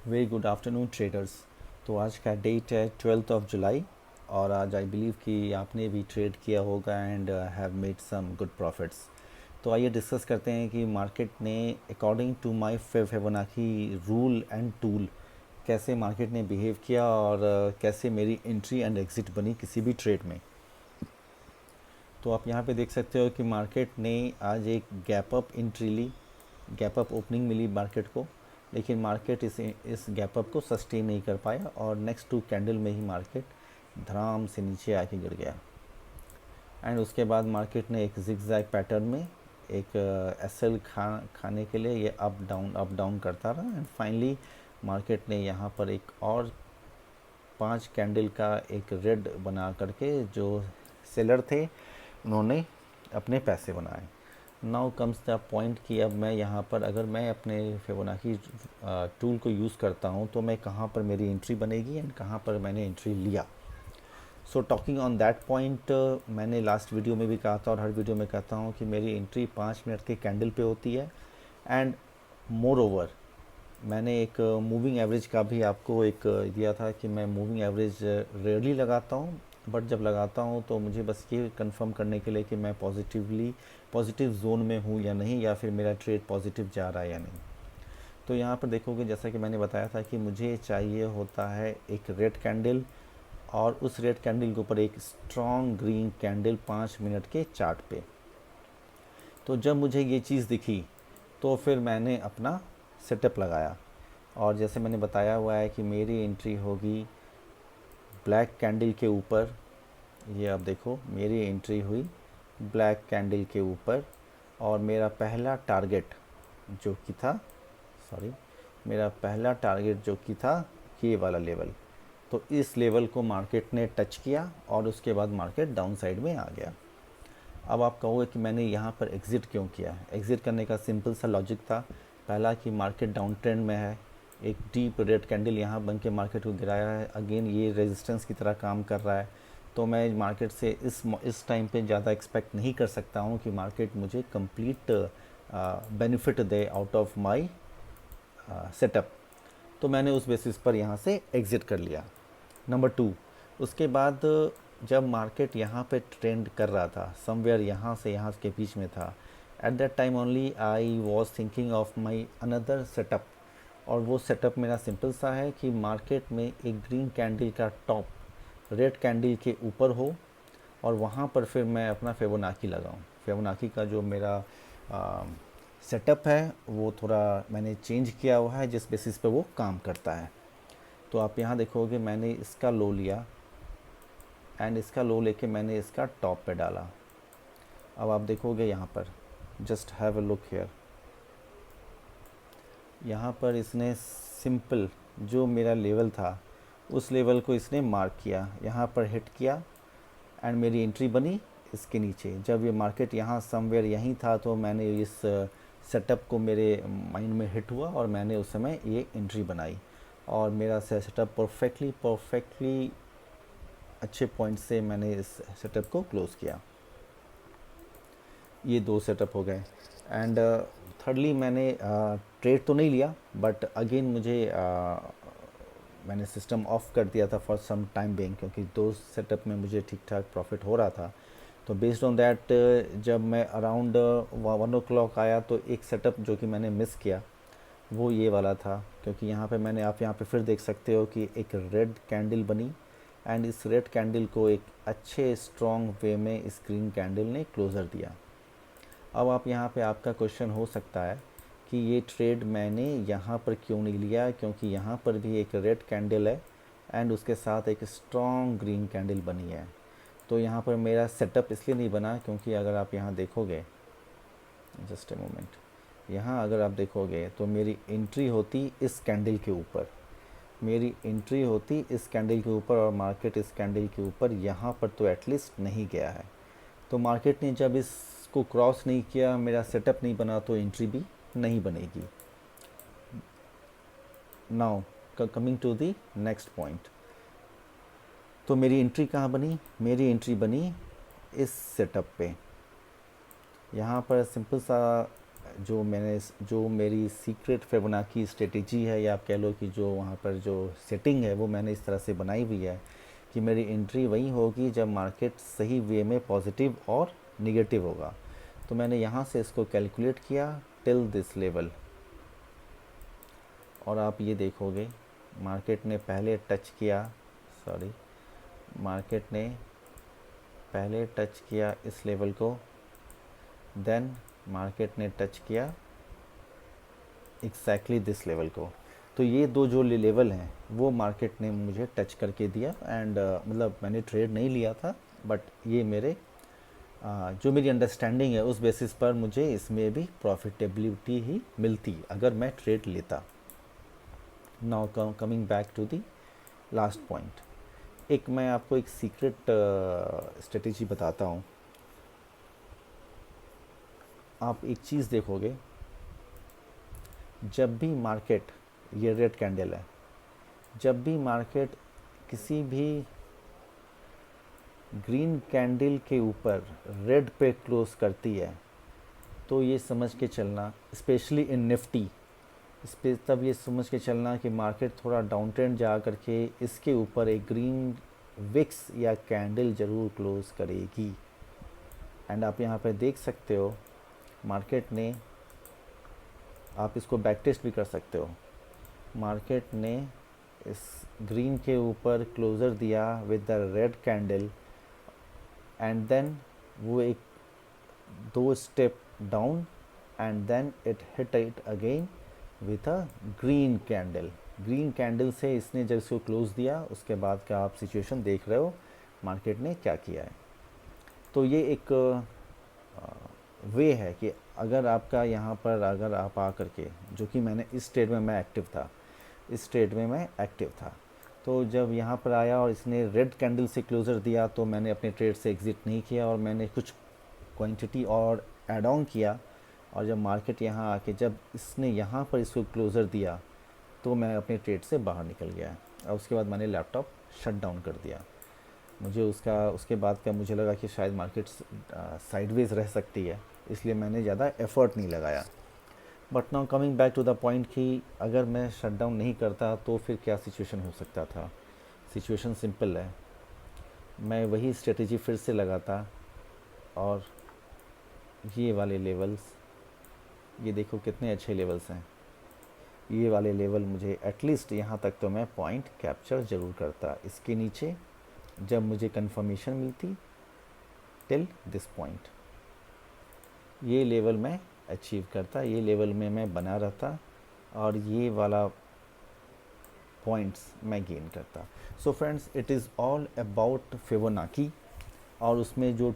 Very good afternoon traders. तो आज का डेट है 12 जुलाई और आज आई बिलीव कि आपने भी ट्रेड किया होगा and have made some good profits. तो आइए डिस्कस करते हैं कि मार्केट ने according to my Fibonacci rule and tool कैसे मार्केट ने बिहेव किया और कैसे मेरी एंट्री एंड एग्ज़िट बनी किसी भी ट्रेड में। तो आप यहाँ पे देख सकते हो कि मार्केट ने आज एक गैप अप एंट्री ली, गैप अप ओपनिंग मिली मार्केट को, लेकिन मार्केट इस गैप अप को सस्टेन नहीं कर पाया और नेक्स्ट टू कैंडल में ही मार्केट धड़ाम से नीचे आके गिर गया। एंड उसके बाद मार्केट ने एक जिगजैग पैटर्न में एक एसएल खाने के लिए ये अप डाउन करता रहा एंड फाइनली मार्केट ने यहाँ पर एक और 5 कैंडल का एक रेड बना करके जो सेलर थे उन्होंने अपने पैसे बनाए। नाउ कम्स द पॉइंट कि अब मैं यहाँ पर अगर मैं अपने फिबोनाची टूल को यूज़ करता हूँ तो मैं कहाँ पर मेरी एंट्री बनेगी एंड कहाँ पर मैंने एंट्री लिया। So talking on that point, मैंने लास्ट वीडियो में भी कहा था और हर वीडियो में कहता हूँ कि मेरी एंट्री 5 मिनट के कैंडल पे होती है एंड मोर ओवर मैंने एक मूविंग एवरेज का भी आपको एक दिया था कि मैं मूविंग एवरेज रेयरली लगाता हूँ, बट जब लगाता हूँ तो मुझे बस ये कंफर्म करने के लिए कि मैं पॉजिटिव जोन में हूँ या नहीं, या फिर मेरा ट्रेड पॉजिटिव जा रहा है या नहीं। तो यहाँ पर देखोगे जैसा कि मैंने बताया था कि मुझे चाहिए होता है एक रेड कैंडल और उस रेड कैंडल के ऊपर एक स्ट्रॉन्ग ग्रीन कैंडल 5 मिनट के चार्ट पे। तो जब मुझे ये चीज़ दिखी तो फिर मैंने अपना सेटअप लगाया और जैसे मैंने बताया हुआ है कि मेरी एंट्री होगी ब्लैक कैंडल के ऊपर। ये आप देखो मेरी एंट्री हुई ब्लैक कैंडल के ऊपर और मेरा पहला टारगेट जो कि था सॉरी मेरा पहला टारगेट जो कि था ये वाला लेवल। तो इस लेवल को मार्केट ने टच किया और उसके बाद मार्केट डाउन साइड में आ गया। अब आप कहोगे कि मैंने यहाँ पर एग्ज़िट क्यों किया। एग्ज़िट करने का सिंपल सा लॉजिक था। पहला कि मार्केट डाउन ट्रेंड में है, एक डीप रेड कैंडल यहाँ बन के मार्केट को गिराया है, अगेन ये रेजिस्टेंस की तरह काम कर रहा है। तो मैं मार्केट से इस टाइम पे ज़्यादा एक्सपेक्ट नहीं कर सकता हूँ कि मार्केट मुझे complete benefit they out of my setup. तो मैंने उस बेसिस पर यहाँ से एग्ज़िट कर लिया। नंबर 2, उसके बाद जब मार्केट यहाँ पे ट्रेंड कर रहा था समवेयर यहाँ से यहाँ के बीच में था, at that time only I was thinking of my another setup. और वो सेटअप मेरा सिंपल सा है कि मार्केट में एक ग्रीन कैंडल का टॉप रेड कैंडल के ऊपर हो और वहाँ पर फिर मैं अपना फिबोनाची लगाऊं। फिबोनाची का जो मेरा सेटअप है वो थोड़ा मैंने चेंज किया हुआ है जिस बेसिस पे वो काम करता है। तो आप यहाँ देखोगे मैंने इसका लो लिया एंड इसका लो लेके मैंने इसका टॉप पे डाला। अब आप देखोगे यहाँ पर just have a look here, यहाँ पर इसने सिंपल जो मेरा लेवल था उस लेवल को इसने मार्क किया, यहाँ पर हिट किया एंड मेरी एंट्री बनी इसके नीचे। जब ये मार्केट यहाँ समवेयर यहीं था तो मैंने इस सेटअप को मेरे माइंड में हिट हुआ और मैंने उस समय ये एंट्री बनाई और मेरा सेटअप परफेक्टली अच्छे पॉइंट से मैंने इस सेटअप को क्लोज़ किया। ये 2 सेटअप हो गए एंड थर्डली मैंने ट्रेड तो नहीं लिया बट अगेन मुझे मैंने सिस्टम ऑफ कर दिया था फॉर सम टाइम बिंग, क्योंकि 2 सेटअप में मुझे ठीक ठाक प्रॉफिट हो रहा था। तो बेस्ड ऑन दैट जब मैं अराउंड 1 o'clock आया तो एक सेटअप जो कि मैंने मिस किया वो ये वाला था, क्योंकि यहाँ पे मैंने आप यहाँ पे फिर देख सकते हो कि एक रेड कैंडल बनी एंड इस रेड कैंडल को एक अच्छे स्ट्रॉन्ग वे में इस ग्रीन कैंडल ने क्लोज़र दिया। अब आप यहाँ पे आपका क्वेश्चन हो सकता है कि ये ट्रेड मैंने यहाँ पर क्यों नहीं लिया, क्योंकि यहाँ पर भी एक रेड कैंडल है एंड उसके साथ एक स्ट्रॉन्ग ग्रीन कैंडल बनी है। तो यहाँ पर मेरा सेटअप इसलिए नहीं बना क्योंकि अगर आप यहाँ देखोगे जस्ट ए मोमेंट, यहाँ अगर आप देखोगे तो मेरी एंट्री होती इस कैंडल के ऊपर, मेरी एंट्री होती इस कैंडल के ऊपर और मार्केट इस कैंडल के ऊपर यहाँ पर तो एटलीस्ट नहीं गया है। तो मार्केट ने जब इसको क्रॉस नहीं किया, मेरा सेटअप नहीं बना, तो एंट्री भी नहीं बनेगी। Now coming to the next point, तो मेरी एंट्री कहाँ बनी, मेरी एंट्री बनी इस सेटअप पे। यहाँ पर सिंपल सा जो मेरी सीक्रेट फिबोनाची स्ट्रेटेजी है, या आप कह लो कि जो वहाँ पर जो सेटिंग है वो मैंने इस तरह से बनाई हुई है कि मेरी एंट्री वही होगी जब मार्केट सही वे में पॉजिटिव और निगेटिव होगा। तो मैंने यहाँ से इसको कैलकुलेट किया टिल दिस लेवल, और आप ये देखोगे मार्केट ने पहले टच किया, सॉरी, मार्केट ने पहले टच किया इस लेवल को, देन मार्केट ने टच किया एग्जैक्टली दिस लेवल को। तो ये दो जो लेवल हैं वो मार्केट ने मुझे टच करके दिया, एंड मतलब मैंने ट्रेड नहीं लिया था, बट ये मेरे जो मेरी अंडरस्टैंडिंग है उस बेसिस पर मुझे इसमें भी प्रॉफिटेबिलिटी ही मिलती अगर मैं ट्रेड लेता। Now coming back to the last point, एक मैं आपको एक सीक्रेट स्ट्रेटेजी बताता हूँ। आप एक चीज़ देखोगे, जब भी मार्केट, ये रेड कैंडल है, जब भी मार्केट किसी भी ग्रीन कैंडल के ऊपर रेड पे क्लोज करती है, तो ये समझ के चलना, स्पेशली इन निफ्टी, इस पे तब ये समझ के चलना कि मार्केट थोड़ा डाउन ट्रेंड जा करके इसके ऊपर एक ग्रीन विक्स या कैंडल ज़रूर क्लोज करेगी। एंड आप यहाँ पे देख सकते हो मार्केट ने, आप इसको बैक टेस्ट भी कर सकते हो, मार्केट ने इस ग्रीन के ऊपर क्लोज़र दिया with the red candle, and then वो एक दो step down, and then it hit it again with a green candle. Green candle से इसने जब इसको क्लोज़ दिया, उसके बाद का आप सिचुएशन देख रहे हो मार्केट ने क्या किया है। तो ये एक वे है कि अगर आपका यहाँ पर, अगर आप आ करके, जो कि मैंने इस ट्रेड में मैं एक्टिव था, इस ट्रेड में मैं एक्टिव था, तो जब यहाँ पर आया और इसने रेड कैंडल से क्लोज़र दिया, तो मैंने अपने ट्रेड से एग्ज़िट नहीं किया और मैंने कुछ क्वांटिटी और ऐड ऑन किया। और जब मार्केट यहाँ आके, जब इसने यहाँ पर इसको क्लोज़र दिया, तो मैं अपने ट्रेड से बाहर निकल गया और उसके बाद मैंने लैपटॉप शट डाउन कर दिया। मुझे उसके बाद का मुझे लगा कि शायद मार्केट साइडवेज रह सकती है, इसलिए मैंने ज़्यादा एफ़र्ट नहीं लगाया। But now coming back to the point कि अगर मैं शट डाउन नहीं करता तो फिर क्या सिचुएशन हो सकता था। सिचुएशन सिंपल है, मैं वही स्ट्रेटेजी फिर से लगाता और ये वाले लेवल्स, ये देखो कितने अच्छे लेवल्स हैं, ये वाले लेवल मुझे एटलीस्ट यहाँ तक तो मैं पॉइंट कैप्चर ज़रूर करता। इसके नीचे जब मुझे कंफर्मेशन मिलती टिल दिस पॉइंट, ये लेवल मैं अचीव करता, ये लेवल में मैं बना रहता और ये वाला पॉइंट्स मैं गेन करता। So friends, it is all about Fibonacci, और उसमें जो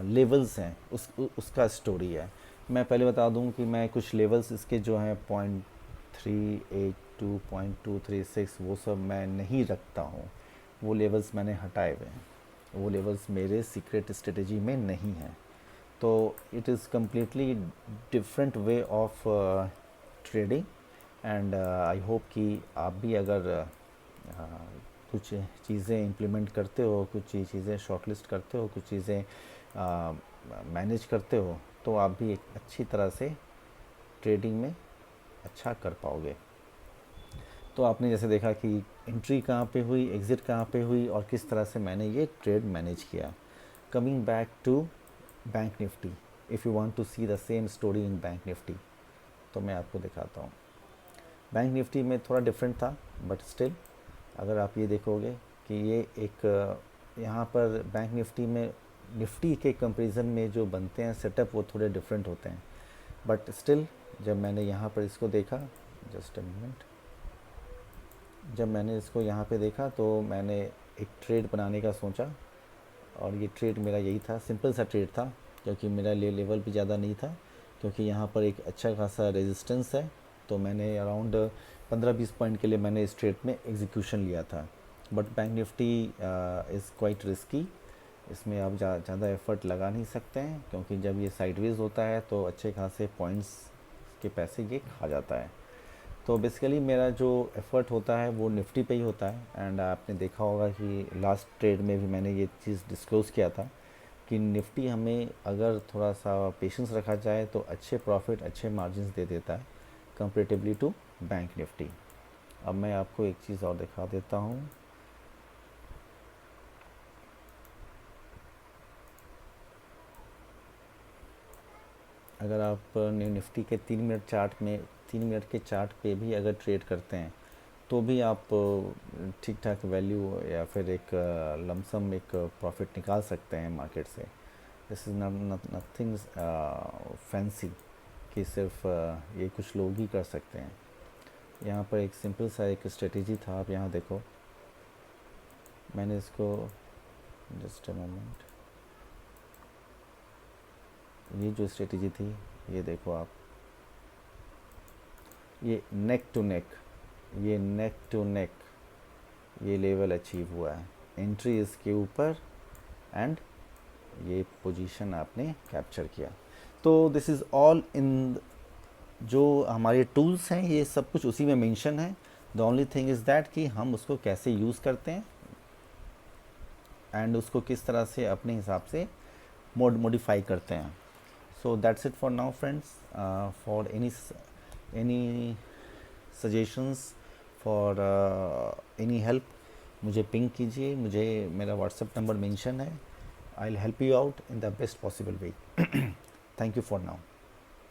लेवल्स हैं उसका स्टोरी है। मैं पहले बता दूं कि मैं कुछ लेवल्स इसके जो हैं 0.382, 0.236, वो सब मैं नहीं रखता हूँ, वो लेवल्स मैंने हटाए हुए हैं, वो लेवल्स मेरे सीक्रेट स्ट्रेटेजी में नहीं हैं। तो it is completely different way of trading, and I hope कि आप भी अगर कुछ चीज़ें इम्प्लीमेंट करते हो, कुछ चीज़ें शॉर्टलिस्ट करते हो, कुछ चीज़ें मैनेज करते हो, तो आप भी एक अच्छी तरह से ट्रेडिंग में अच्छा कर पाओगे। तो आपने जैसे देखा कि एंट्री कहाँ पे हुई, एग्ज़िट कहाँ पे हुई, और किस तरह से मैंने ये ट्रेड मैनेज किया। Coming back to bank Nifty, if you want to see the same story in bank Nifty, तो मैं आपको दिखाता हूँ। बैंक निफ्टी में थोड़ा डिफरेंट था, बट स्टिल अगर आप ये देखोगे कि ये एक यहाँ पर बैंक निफ्टी में, निफ्टी के कंपैरिजन में जो बनते हैं सेटअप, वो थोड़े डिफरेंट होते हैं। बट स्टिल जब मैंने यहाँ पर इसको देखा, जस्ट अ मिनट, जब मैंने इसको यहाँ पे देखा तो मैंने एक ट्रेड बनाने का सोचा, और ये ट्रेड मेरा यही था, सिंपल सा ट्रेड था, क्योंकि मेरा लेवल भी ज़्यादा नहीं था, क्योंकि यहाँ पर एक अच्छा खासा रेजिस्टेंस है। तो मैंने अराउंड 15-20 पॉइंट के लिए मैंने इस ट्रेड में एग्जीक्यूशन लिया था। But bank Nifty is quite risky, इसमें आप ज़्यादा एफर्ट लगा नहीं सकते हैं, क्योंकि जब ये साइडवेज होता है तो अच्छे खासे पॉइंट्स के पैसे ये खा जाता है। तो बेसिकली मेरा जो एफ़र्ट होता है वो निफ्टी पे ही होता है। एंड आपने देखा होगा कि लास्ट ट्रेड में भी मैंने ये चीज़ डिस्क्लोज़ किया था कि निफ्टी हमें अगर थोड़ा सा पेशेंस रखा जाए तो अच्छे प्रॉफिट, अच्छे मार्जिन्स दे देता है कंपेरेटिवली टू बैंक निफ्टी। अब मैं आपको एक चीज़ और दिखा देता हूँ। अगर आप निफ्टी के 3 मिनट के चार्ट पे भी अगर ट्रेड करते हैं तो भी आप ठीक ठाक वैल्यू या फिर एक लमसम एक प्रॉफिट निकाल सकते हैं मार्केट से। दिस इज़ नथिंग फैंसी कि सिर्फ ये कुछ लोग ही कर सकते हैं। यहाँ पर एक सिंपल सा एक स्ट्रेटेजी था, आप यहाँ देखो, मैंने इसको जस्ट अ मोमेंट, ये जो स्ट्रेटेजी थी ये देखो आप, ये नेक टू नेक, ये नेक टू नेक ये लेवल अचीव हुआ है, एंट्री इसके ऊपर एंड ये पोजीशन आपने कैप्चर किया। तो दिस इज़ ऑल इन, जो हमारे टूल्स हैं ये सब कुछ उसी में मेंशन है। The only thing is that कि हम उसको कैसे यूज़ करते हैं एंड उसको किस तरह से अपने हिसाब से मॉडिफाई करते हैं। So that's it for now friends. For any suggestions, for any help, मुझे पिंग कीजिए, मुझे मेरा व्हाट्सएप नंबर मेंशन है। I will help you out in the best possible way. Thank you for now.